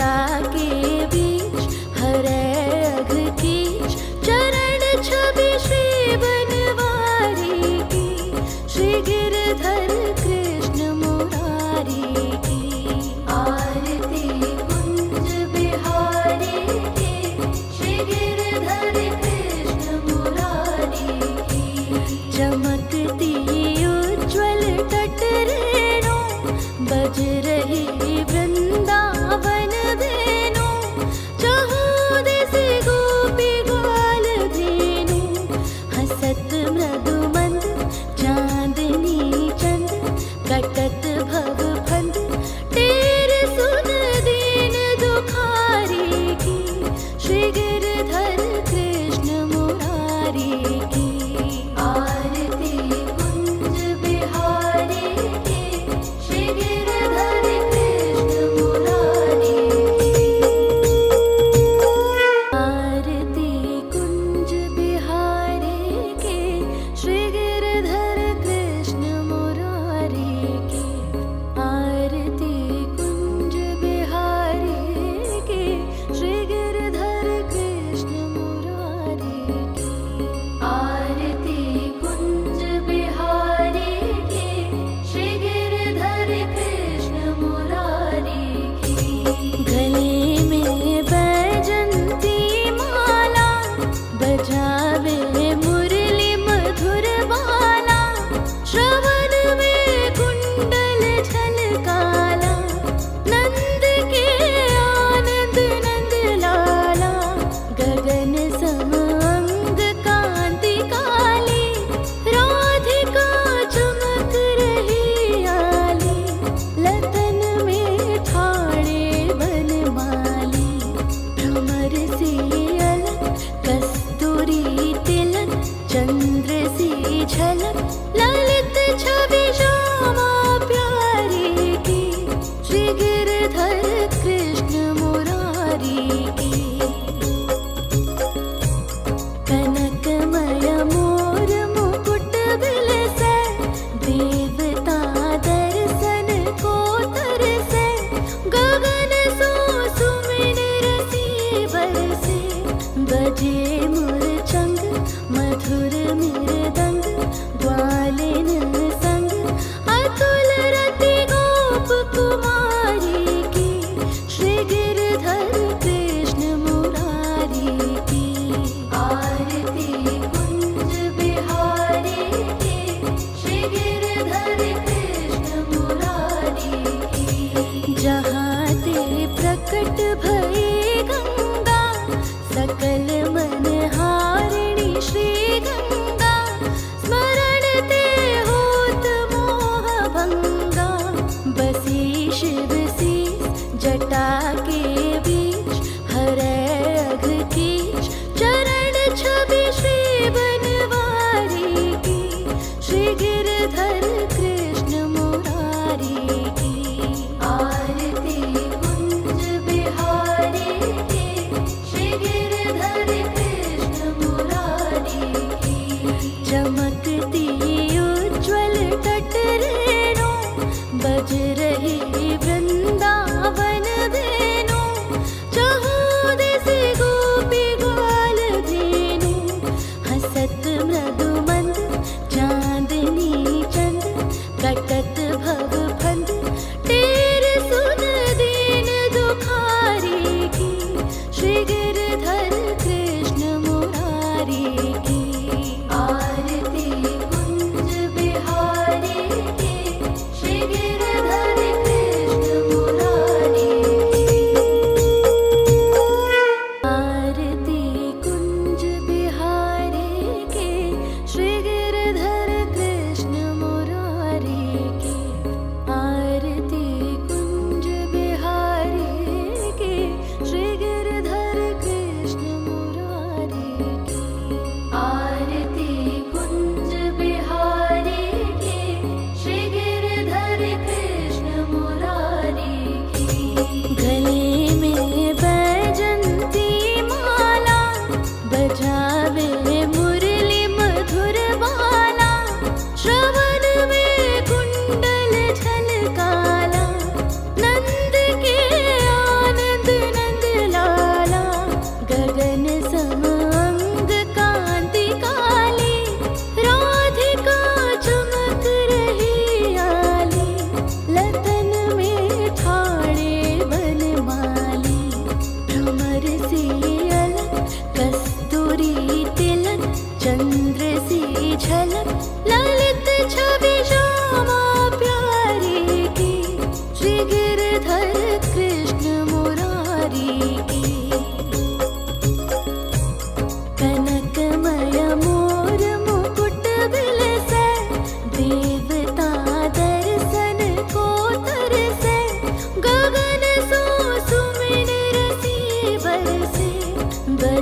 जटा के बीच हरे अघ कीच चरण छवि श्री बनवारी की, श्री गिरधर कृष्ण मुरारी की। आरती कुंज बिहारी की, श्री गिरधर कृष्ण मुरारी की। चमकती उज्ज्वल तट रेणु बज रही वृंदावन धेनु, चहु दिस गोपी ग्वाल धेनु। हसत मृदु मंद चांदनी चंद, कटत भव फंद टेर सुन दीन दुखारी की, श्री गिरधर कृष्ण मुरारी की। आरती कुंज बिहारी की, श्री गिरधर कृष्ण मुरारी की। आरती कुंज बिहारी की, श्री गिरधर कृष्ण मुरारी की। आरती कुंज बिहारी की, श्री गिरधर कृष्ण मुरारी की। आरती कुंज बिहारी की, श्री गिरधर कृष्ण मुरारी की। गले में बैजंती माला, बजावे मुरली मधुर बाला। श्रवण में कुंडल झलकाला, नंद के आनंद नंद लाला। गगन सम अंग कांति काली, राधिका चमक रही आली। लतन में ठाणे बनमाली, भ्रमर सी अलक कस्तूरी तिलक। चंद्र सी झलक ललित छवि श्यामा प्यारी की, श्री गिरधर कृष्ण मुरारी की। कनकमय मोर मुकुट बिलसे, देवता दर्शन को तरसे। गगन सो सुमिन रसी बरसे, बजे मुरचंग मधुर मृदंग। ग्वालिन संग अतुल रति गोप कुमारी की, श्री गिरधर कृष्ण मुरारी की। आरती कुंज बिहारी की, श्री गिरधर कृष्ण मुरारी की। जहाँ ते प्रकट भई गंगा, सकल मन हारिणी श्री गंगा। स्मरण ते होत मोह भंगा, बसी शिव सी जटा के बीच हरे अघ कीच चरण छवि श्री बनवारी की, श्री गिरधर कृष्ण मुरारी की। आरती कुंज बिहारी की, श्री गिरधर कृष्ण मुरारी की। चमकती उज्ज्वल तट रेणु बज रही वृंदावन धेनु,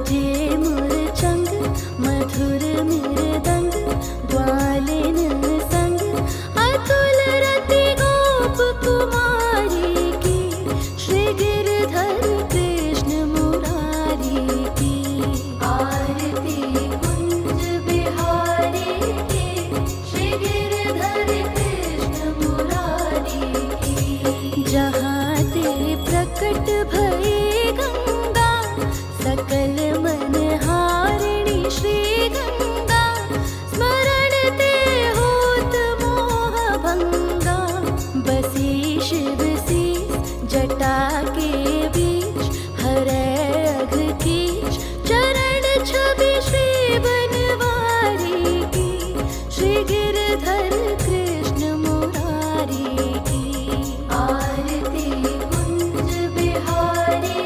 बजे मुरचंग मधुर मृदंग ग्वालिन संग अतुल रति गोप कुमारी की श्री गिरधर कृष्ण मुरारी की आरती कुंज बिहारी की श्री गिरधर कृष्ण मुरारी की जहाँ ते प्रकट भई गंगा सकल मन हारिणी श्री गंगा स्मरण ते होत मोह भंगा बसी शिव सी जटा के बीच हरे अघ कीच चरण छवि श्री बनवारी की श्री गिरधर कृष्ण मुरारी की आरती कुंज बिहारी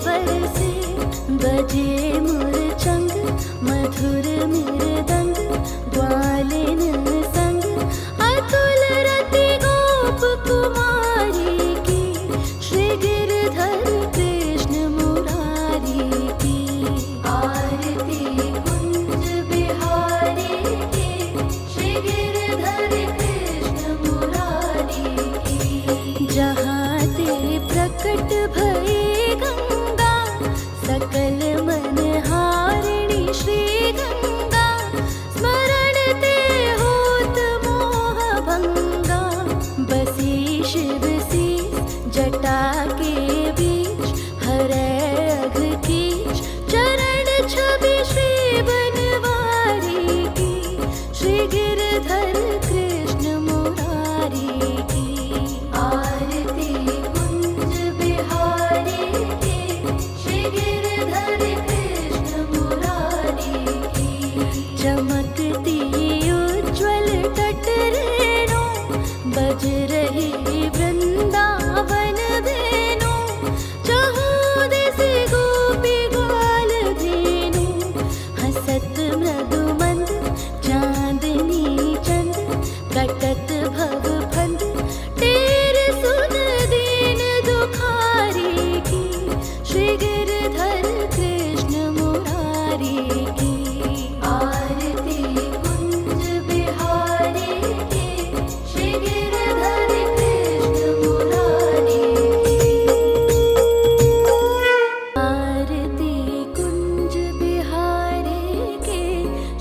बरसे, बजे मुरचंग मधुर मृदंग, ग्वालिन संग अतुल रति गोप कुमारी की, श्री गिरधर कृष्ण मुरारी की। आरती कुंज बिहारी की, श्री गिरधर कृष्ण मुरारी की। जहाँ ते प्रकट भई गंगा, सकल मन हारिणी श्री गंगा, स्मरण ते होत मोह भंगा। बसी शिव सी जटा के बीच, हरै अघ कीच चरण छवि श्री बनवारी की, श्री गिरधर कृष्ण मुरारी की। आरती कुंज बिहारी की, श्री गिरधर कृष्ण मुरारी की। चमकती उज्ज्वल तट रेणु, बज रही वृंदावन वेणु, चहु दिस गोपी ग्वाल धेनु। हसत मृदु मंद चांदनी चंद, कटत भव फंद टेर सुन दीन दुखारी की, श्री गिरधर कृष्ण मुरारी की। आरती कुंज बिहारी की, श्री गिरधर कृष्ण मुरारी की। आरती कुंज बिहारी की,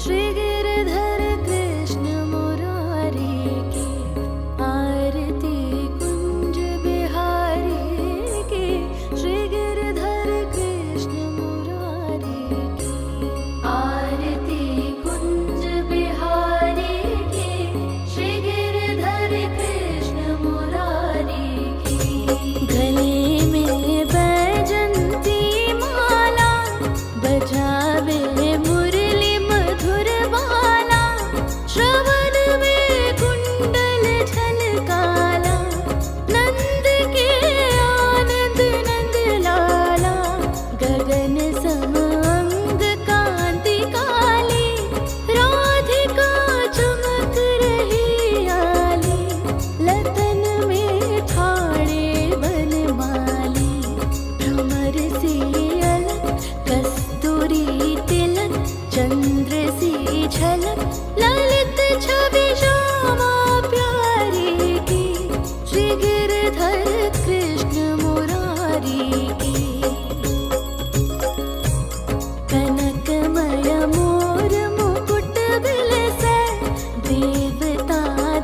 श्री गिरधर कृष्ण मुरारी की। आरती कुंज बिहारी की, श्री गिरधर कृष्ण मुरारी की। आरती कुंज बिहारी की, श्री गिरधर कृष्ण मुरारी की। गले में बैजंती माला, बजावे मुरली मधुर बाला, श्रवण में कुंडल झलकाला, नंद के आनंद नंद लाला। गगन सम अंग कांति काली, राधिका चमक रही आली, लतन में ठाड़े बनमाली। भ्रमर सी अलक कस्तूरी तिलक, चंद्र सी झलक ललित छवि श्यामा प्यारी की, श्री गिरधर कृष्ण मुरारी की। कनकमय मोर मुकुट बिलसे, देवता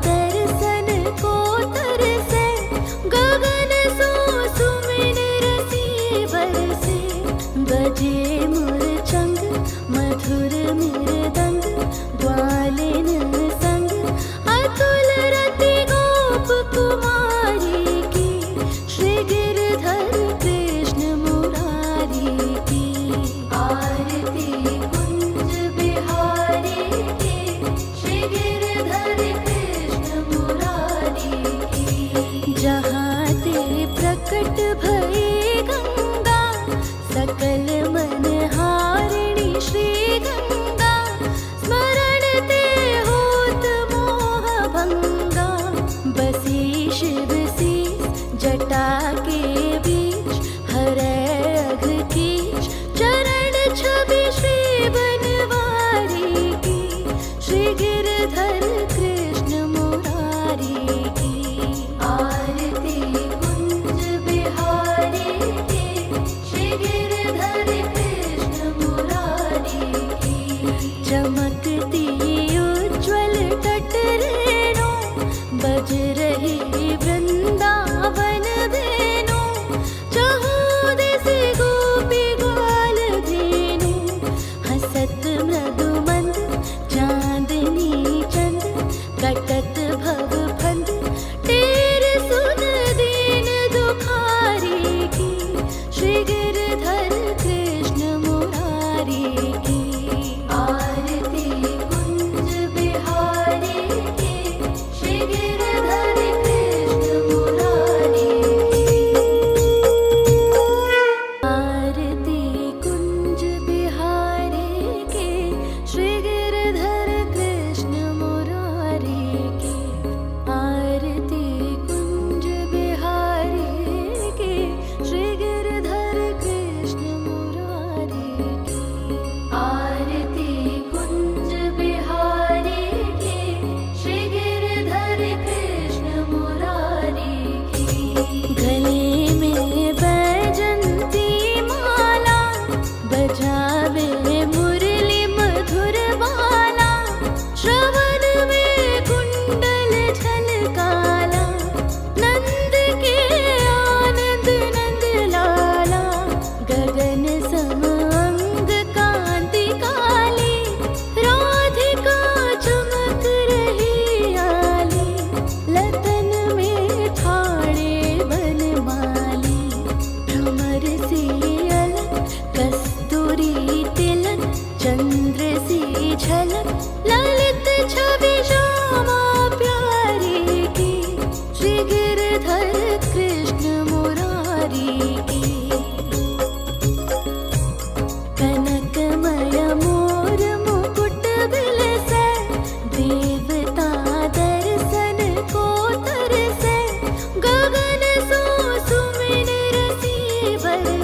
दर्शन को तरसे, गगन सो सुमिन रसी बरसे। बजे मुरचंग मधुर मृदंग, ग्वालिन संग अतुल रति गोप कुमारी की, श्री गिरधर कृष्ण मुरारी की। आरती कुंज बिहारी की, श्री गिरधर कृष्ण मुरारी की। जहाँ ते प्रकट भई गंगा, सकल मन हारिणी श्री गंगा, स्मरण ते होत मोह भंगा।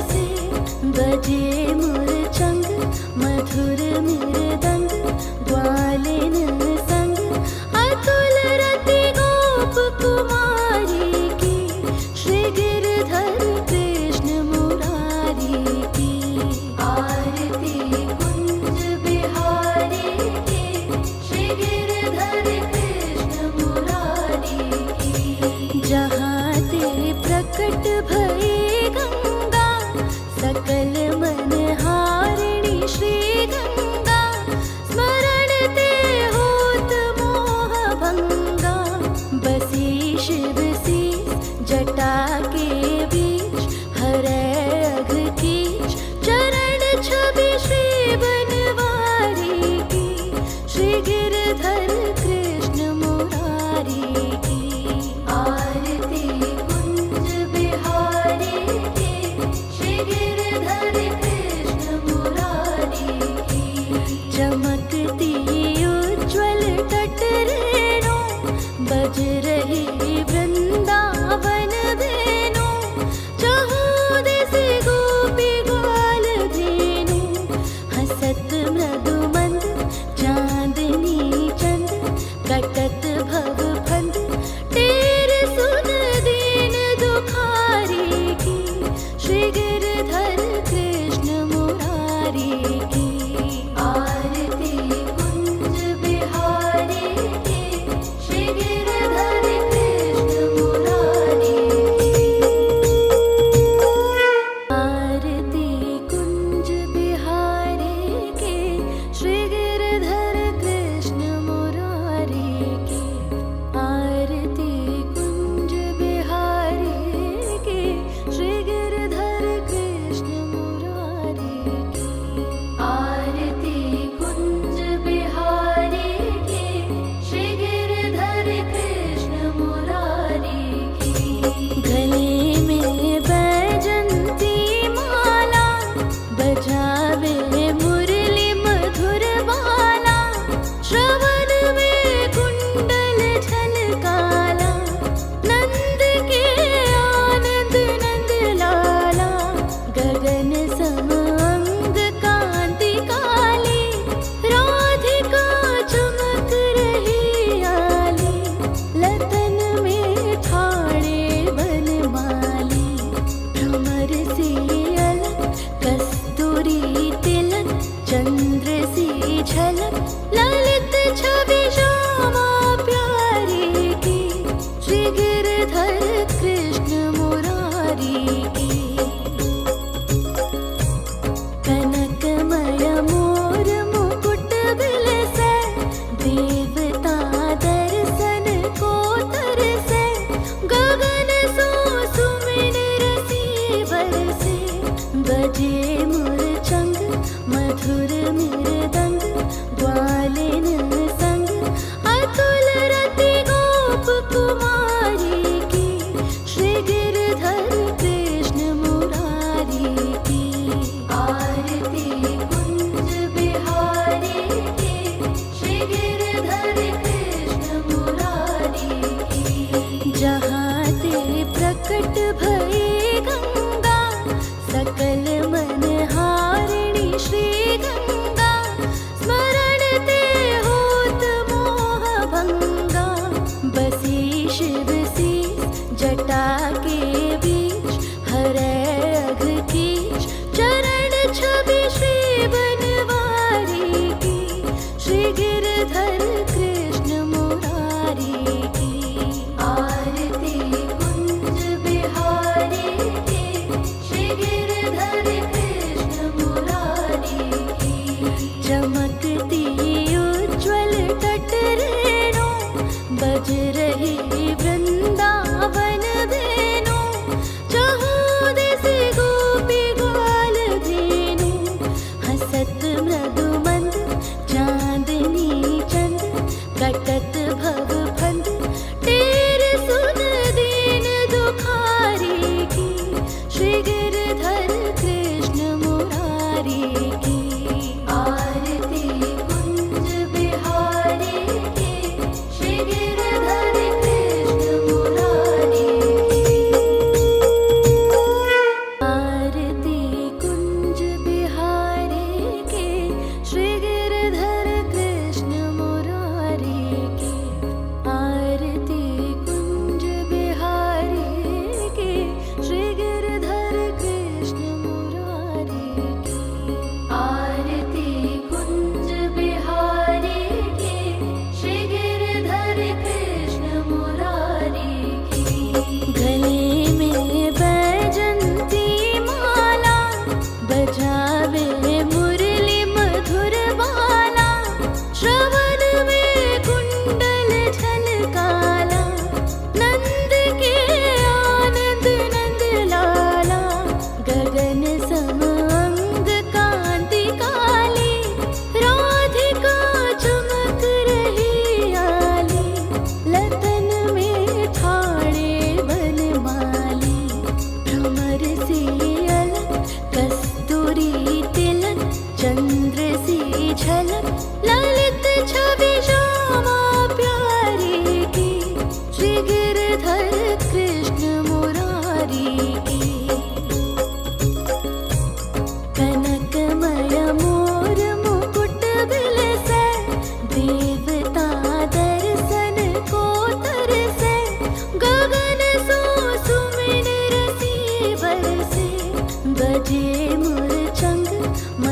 बरसे, बजे मुरचंग मधुर मृदंग, ग्वालिन संग अतुल रति गोप कुमारी की, श्री गिरधर कृष्ण मुरारी की। आरती कुंज बिहारी की, श्री गिरधर कृष्ण मुरारी की। जहाँ ते प्रकट भई गंगा, सकल मन हारिणी श्री गंगा, स्मरण ते होत मोह भंगा। बसी शिव शीस जटा के बीच, हरै अघ कीच चरण छवि श्री बनवारी की, श्री गिरधर कृष्ण मुरारी की। आरती कुंज बिहारी की, श्री गिरधर कृष्ण मुरारी की। चमकती उज्ज्वल तट रेणु, बज रही वृंदावन धेनु, चहु दिस गोपी ग्वाल धेनु। हसत मृदु मंद चांदनी चंद, कटत भव फंद टेर सुन दीन दुखारी की, श्री गिरधर कृष्ण मुरारी की। आरती कुंज बिहारी की, श्री गिरधर कृष्ण मुरारी की। आरती कुंज बिहारी की, श्री गिरधर कृष्ण मुरारी की। आरती कुंज बिहारी की, श्री गिरधर कृष्ण मुरारी की। आरती कुंज बिहारी की, श्री गिरधर कृष्ण मुरारी की। गले में बैजंती माला, बजावे मुरली मधुर बाला, श्रवण में कुंडल झलकाला, नंद के आनंद नंद लाला। गगन सम अंग कांति काली, राधिका चमक रही आली, लतन में ठाणे बनमाली। भ्रमर सी अलक कस्तूरी तिलक, चंद्र सी झलक ललित छवि श्यामा प्यारी की, श्री गिरधर कृष्ण मुरारी की। कनकमय मोर मुकुट बिलसै, देवता दर्शन को तरसै। गगन सो सुमिन रसी बरसे, बजे मुरचंग मधुर मृदंग, ग्वालिन संग अतुल रति गोप कुमारी की, श्री गिरधर कृष्ण मुरारी की। आरती कुंज बिहारी की, श्री गिरधर कृष्ण मुरारी की। जहाँ ते प्रकट भई गंगा, सकल मन हारिणी श्री गंगा, स्मरण ते होत मोह भंगा। बसी शिव शीस जटा के बीच, हरै अघ कीच चरण छवि श्री बनवारी की, श्री गिरधर कृष्ण मुरारी की। आरती कुंज बिहारी की, श्री गिरधर कृष्ण मुरारी की।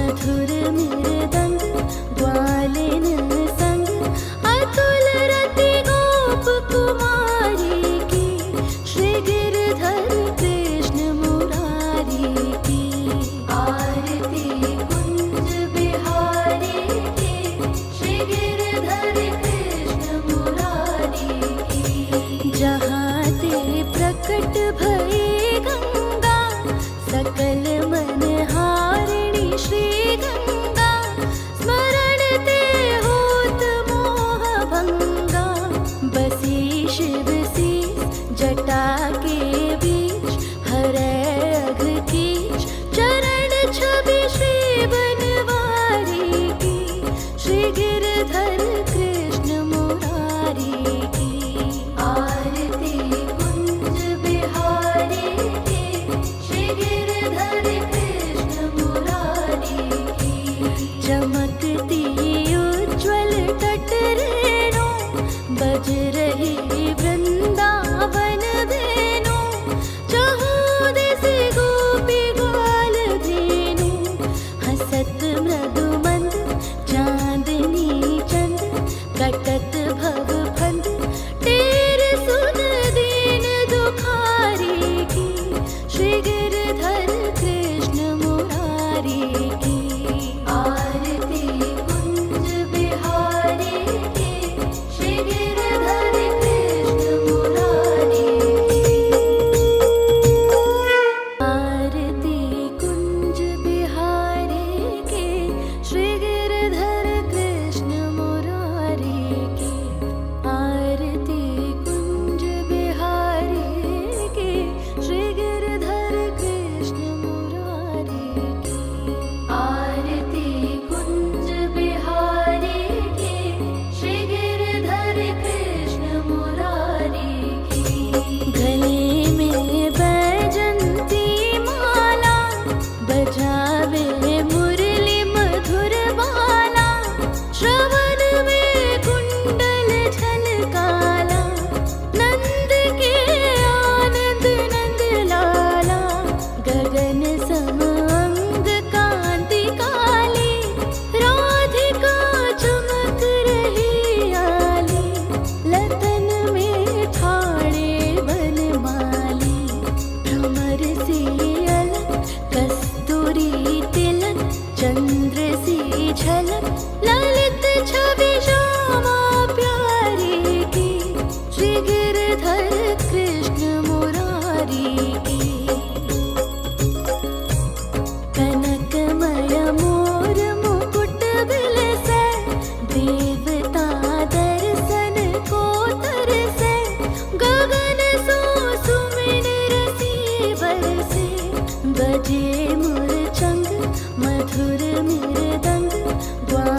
मधुर मृदंग ग्वालिन संग अतुल रति गोप कुमारी की श्री गिरधर कृष्ण मुरारी की आरती कुंज बिहारी की श्री गिरधर कृष्ण मुरारी की जहाँ ते प्रकट भई गंगा सकल मनहारिणी श्री गंगा स्मरण ते होत मोह भंगा बसी शिव सी जटा के बीच हरे अघ कीच चरण छवि श्री बनवारी की श्री गिरधर कृष्ण मुरारी की आरती कुंज बिहारी की श्री गिरधर कृष्ण मुरारी की चमकती उज्ज्वल तट रेणु बज रही वृंदावन धेनु चहु दिस गोपी ग्वाल धेनु हसत मृदु मंद चांदनी चंद कटत भव फंद टेर सुन दीन दुखारी की श्री गिरधर कृष्ण मुरारी की आरती कुंज बिहारी की श्री गिरधर कृष्ण मुरारी की आरती कुंज बिहारी की श्री गिरधर कृष्ण मुरारी की आरती कुंज बिहारी की श्री गिरधर कृष्ण मुरारी की आरती कुंज बिहारी की श्री गिरधर कृष्ण मुरारी की गले में बैजंती माला बजावे मुरली मधुर बाला श्रवण में कुंडल झलकाला नंद के आनंद नंद लाला गगन सम अंग कांति काली राधिका चमक रही आली लतन में ठाणे बनमाली भ्रमर सी अलक कस्तूरी तिलक चंद्र सी झलक ललित छवि श्यामा प्यारी की श्री गिरधर कृष्ण मुरारी की कनकमय मोर मुकुट बिलसे देवता दर्शन को तरसे गगन सो सुमिन रसी बरसे बजे मुरचंग मधुर मृदंग ग्वा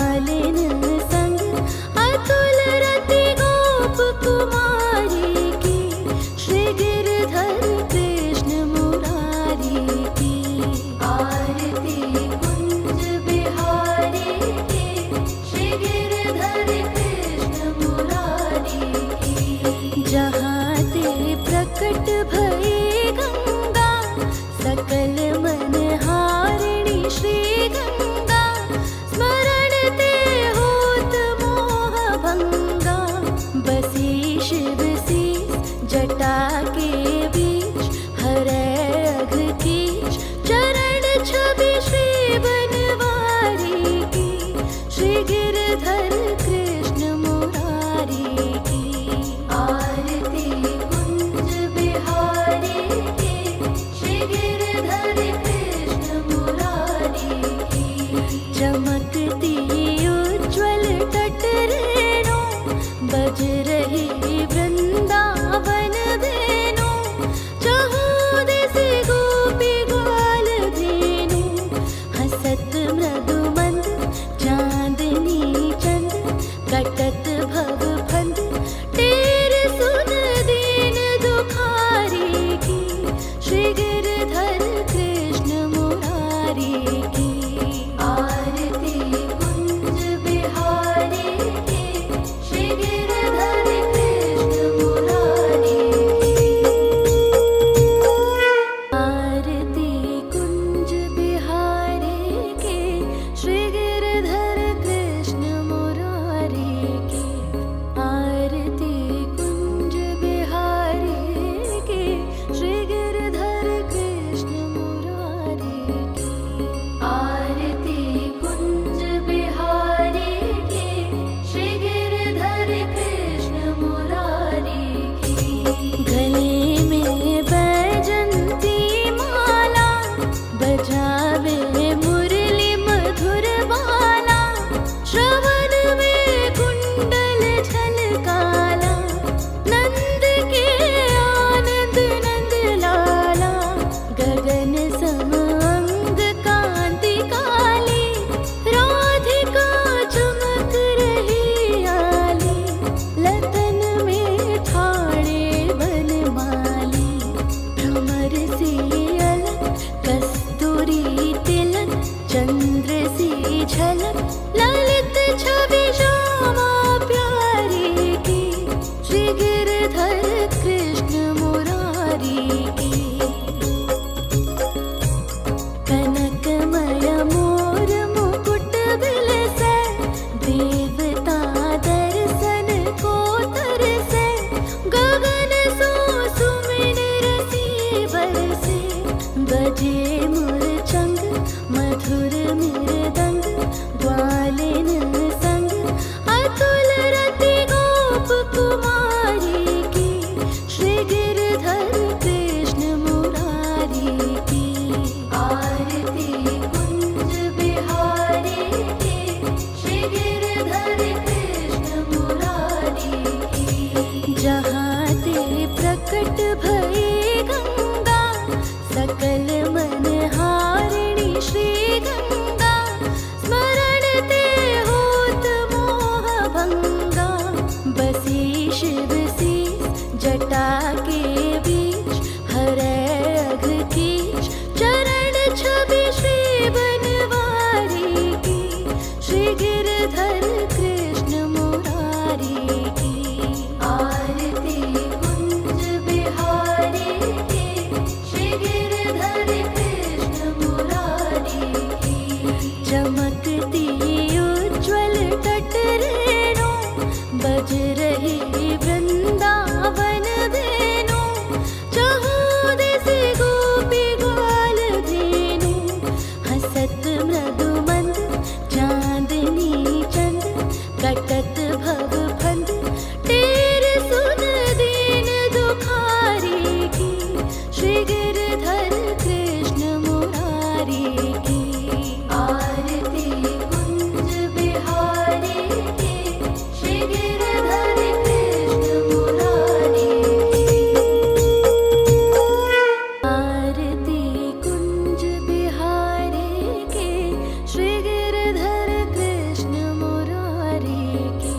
बजावे मुरली मधुर बाला, श्रवण में कुंडल झलकाला, नंद के आनंद नंद लाला, गगन सम अंग कांति काली, राधिका चमक रही आली, लतन में ठाणे बनमाली, भ्रमर सी अलक कस्तूरी तिलक, चंद्र सी झलक, ललित छवि श्यामा प्यारी की, श्री गिरधर कृष्ण मुरारी की। कनकमय मोर मुकुट बिलसे, देवता दर्शन को तरसे, गगन सो सुमिन रसी बरसे, बजे मुरचंग मधुर मृदंग, ग्वालिन संग अतुल रति गोप कुमारी की, श्री गिरधर कृष्ण मुरारी की। आरती कुंज बिहारी की, श्री गिरधर कृष्ण मुरारी की। जहाँ ते प्रकट भई गंगा, सकल मन हारिणी श्री गंगा, स्मरण ते होत मोह भंगा, बसी शिव सी जटा के बीच, हरे अघ कीच, चरण छवि श्री बनवारी की, श्री गिरधर कृष्ण मुरारी की। आरती कुंज बिहारी की, श्री गिरधर कृष्ण मुरारी की। चमकती उज्ज्वल तट रेणु, बज रही वृंदावन वेणु, चहु दिस गोपी ग्वाल धेनु, हसत मृदु मंद चांदनी चंद, कटत भव फंद, टेर सुन दीन दुखारी की, श्री गिरधर कृष्ण मुरारी की। आरती कुंज बिहारी की, श्री गिरधर कृष्ण मुरारी की। आरती कुंज बिहारी की, श्री गिरधर कृष्ण मुरारी की।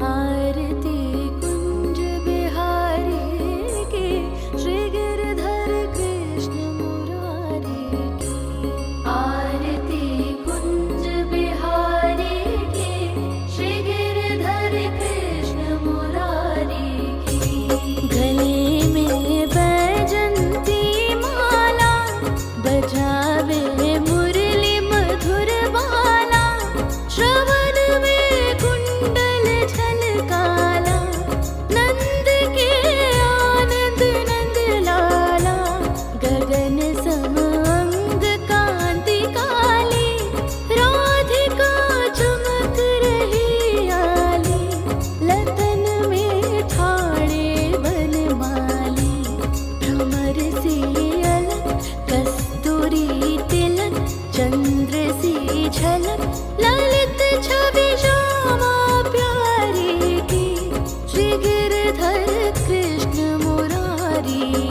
आरती कुंज बिहारी की, श्री गिरधर कृष्ण मुरारी की। आरती कुंज बिहारी की, श्री गिरधर कृष्ण मुरारी की। गले में बैजंती माला, बजावे मुरली मधुर बाला, श्रवण में कुंडल झलकाला, नंद के आनंद नंद लाला, गगन सम अंग कांति काली, राधिका चमक रही आली, लतन में ठाणे बनमाली, भ्रमर सी अलक कस्तूरी तिलक, चंद्र सी झलक, ललित छवि श्यामा प्यारी की, श्री गिरधर कृष्ण मुरारी